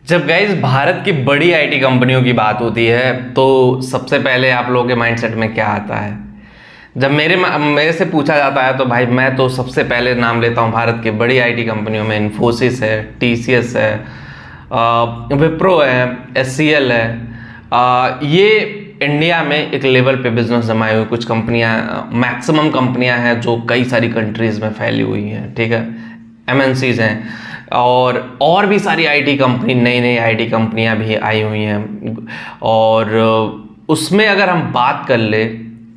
जब गाइस भारत की बड़ी आईटी कंपनियों की बात होती है तो सबसे पहले आप लोगों के माइंडसेट में क्या आता है? जब मेरे से पूछा जाता है तो भाई मैं तो सबसे पहले नाम लेता हूँ भारत की बड़ी आईटी कंपनियों में इन्फोसिस है, टीसीएस है, विप्रो है, एचसीएल है। ये इंडिया में एक लेवल पे बिजनेस जमाए हुए कुछ कंपनियां, मैक्सिमम कंपनियां हैं जो कई सारी कंट्रीज में फैली हुई हैं, ठीक है। एमएनसीज हैं और भी सारी आईटी कंपनी, नई नई आईटी कंपनियां भी आई हुई हैं। और उसमें अगर हम बात कर ले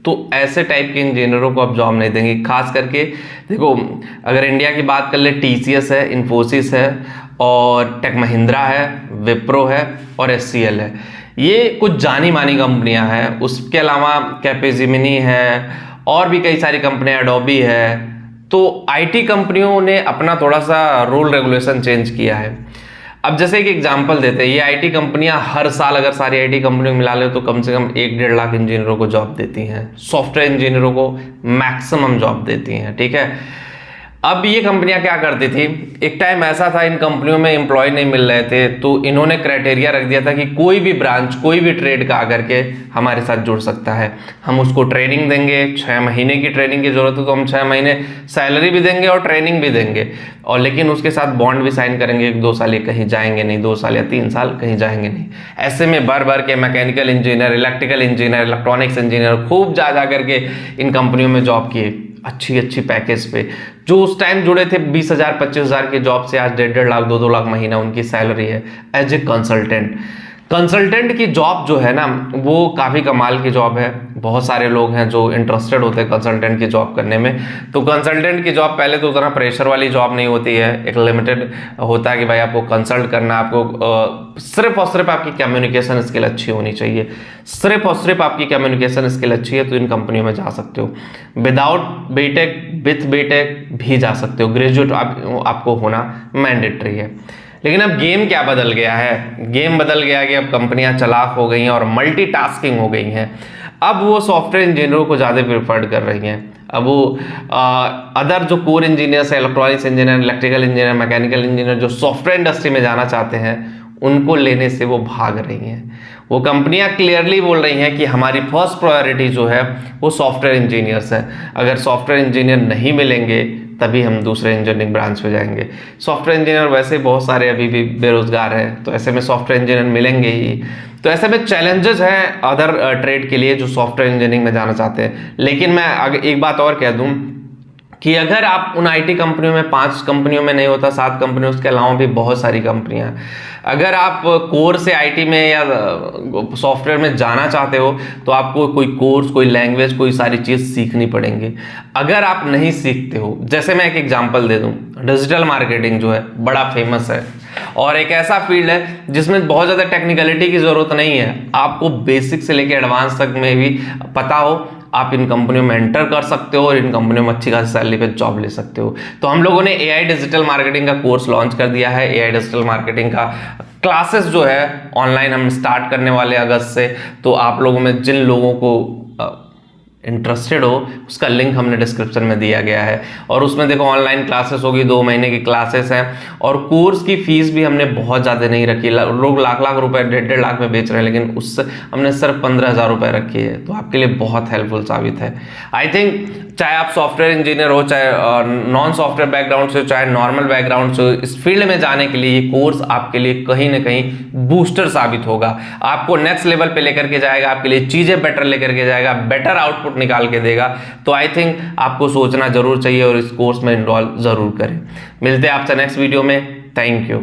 तो ऐसे टाइप के इंजीनियरों को आप जॉब नहीं देंगे। खास करके देखो, अगर इंडिया की बात कर ले, टीसीएस है, इन्फोसिस है और टेक महिंद्रा है, विप्रो है और एचसीएल है। ये कुछ जानी मानी कंपनियां हैं। उसके अलावा कैपेजिमिनी है और भी कई सारी कंपनियां, एडोबी है। तो आईटी कंपनियों ने अपना थोड़ा सा रूल रेगुलेशन चेंज किया है। अब जैसे एक एग्जांपल देते हैं, ये आईटी कंपनियां हर साल अगर सारी आईटी कंपनियों मिला ले तो कम से कम 1-1.5 लाख इंजीनियरों को जॉब देती हैं, सॉफ्टवेयर इंजीनियरों को मैक्सिमम जॉब देती हैं, ठीक है। अब ये कंपनियां क्या करती थी, एक टाइम ऐसा था इन कंपनियों में एम्प्लॉय नहीं मिल रहे थे तो इन्होंने क्राइटेरिया रख दिया था कि कोई भी ब्रांच, कोई भी ट्रेड का आकर के हमारे साथ जुड़ सकता है। हम उसको ट्रेनिंग देंगे, 6 महीने की ट्रेनिंग की जरूरत है तो हम 6 महीने सैलरी भी देंगे और ट्रेनिंग भी देंगे, और लेकिन उसके साथ बॉन्ड भी साइन करेंगे कि 2 साल ये कहीं जाएंगे नहीं, 2 साल या 3 साल कहीं जाएंगे नहीं। ऐसे में भर के mechanical engineer, electrical engineer, electronics engineer खूब जा करके इन कंपनियों में जॉब किए, अच्छी पैकेज पे। जो उस टाइम जुड़े थे 20,000 25,000 के जॉब से आज 1.5 लाख 2 लाख महीना उनकी सैलरी है एज ए कंसल्टेंट की जॉब जो है ना, वो काफ़ी कमाल की जॉब है। बहुत सारे लोग हैं जो इंटरेस्टेड होते हैं कंसल्टेंट की जॉब करने में। तो कंसल्टेंट की जॉब पहले तो उतना प्रेशर वाली जॉब नहीं होती है, एक लिमिटेड होता है कि भाई आपको कंसल्ट करना, आपको सिर्फ और सिर्फ आपकी कम्युनिकेशन स्किल अच्छी होनी चाहिए। सिर्फ और सिर्फ आपकी कम्युनिकेशन स्किल अच्छी है तो इन कंपनियों में जा सकते हो। विदाउट बीटेक, विथ बीटेक भी जा सकते हो, ग्रेजुएट आपको होना मैंडेटरी है। लेकिन अब गेम क्या बदल गया है? गेम बदल गया कि अब कंपनियां चालाक हो गई हैं और मल्टीटास्किंग हो गई हैं। अब वो सॉफ्टवेयर इंजीनियरों को ज़्यादा प्रिफर्ड कर रही हैं। अब वो अदर जो कोर इंजीनियर्स है, electronics engineer, electrical engineer, mechanical engineer, जो सॉफ्टवेयर इंडस्ट्री में जाना चाहते हैं, उनको लेने से वो भाग रही हैं। वो कंपनियां क्लियरली बोल रही हैं कि हमारी फर्स्ट प्रायोरिटी जो है वो सॉफ्टवेयर इंजीनियर्स है। अगर सॉफ्टवेयर इंजीनियर नहीं मिलेंगे तभी हम दूसरे इंजीनियरिंग ब्रांच पे जाएंगे। सॉफ्टवेयर इंजीनियर वैसे बहुत सारे अभी भी बेरोजगार हैं, तो ऐसे में सॉफ्टवेयर इंजीनियर मिलेंगे ही। तो ऐसे में चैलेंजेस हैं अदर ट्रेड के लिए जो सॉफ्टवेयर इंजीनियरिंग में जाना चाहते हैं। लेकिन मैं एक बात और कह दूं कि अगर आप उन आईटी कंपनियों में 5 कंपनियों में नहीं होता, 7 कंपनियों, उसके अलावा भी बहुत सारी कंपनियां, अगर आप कोर से आईटी में या सॉफ्टवेयर में जाना चाहते हो तो आपको कोई कोर्स, कोई लैंग्वेज, कोई सारी चीज़ सीखनी पड़ेंगी। अगर आप नहीं सीखते हो, जैसे मैं एक एग्जांपल दे दूं, डिजिटल मार्केटिंग जो है बड़ा फेमस है और एक ऐसा फील्ड है जिसमें बहुत ज़्यादा टेक्निकलिटी की ज़रूरत नहीं है। आपको बेसिक से लेकर एडवांस तक में भी पता हो, आप इन कंपनियों में एंटर कर सकते हो और इन कंपनियों में अच्छी खासी सैलरी पे जॉब ले सकते हो। तो हम लोगों ने एआई डिजिटल मार्केटिंग का कोर्स लॉन्च कर दिया है। एआई डिजिटल मार्केटिंग का क्लासेस जो है ऑनलाइन हम स्टार्ट करने वाले अगस्त से। तो आप लोगों में जिन लोगों को इंटरेस्टेड हो, उसका लिंक हमने डिस्क्रिप्शन में दिया गया है। और उसमें देखो ऑनलाइन क्लासेस होगी, 2 महीने की क्लासेस हैं और कोर्स की फीस भी हमने बहुत ज़्यादा नहीं रखी। लोग लाख रुपए, 1.5 लाख में बेच रहे हैं, लेकिन उससे हमने सिर्फ 15,000 रुपये रखी है। तो आपके लिए बहुत हेल्पफुल साबित है। आई थिंक चाहे आप सॉफ्टवेयर इंजीनियर हो, चाहे नॉन सॉफ्टवेयर बैकग्राउंड से, चाहे नॉर्मल बैकग्राउंड से, इस फील्ड में जाने के लिए ये कोर्स आपके लिए कहीं ना कहीं बूस्टर साबित होगा। आपको नेक्स्ट लेवल पे लेकर के जाएगा, आपके लिए चीज़ें बेटर लेकर के जाएगा, बेटर आउटपुट निकाल के देगा। तो आई थिंक आपको सोचना जरूर चाहिए और इस कोर्स में इनरोल जरूर करें। मिलते हैं आपसे नेक्स्ट वीडियो में। Thank you.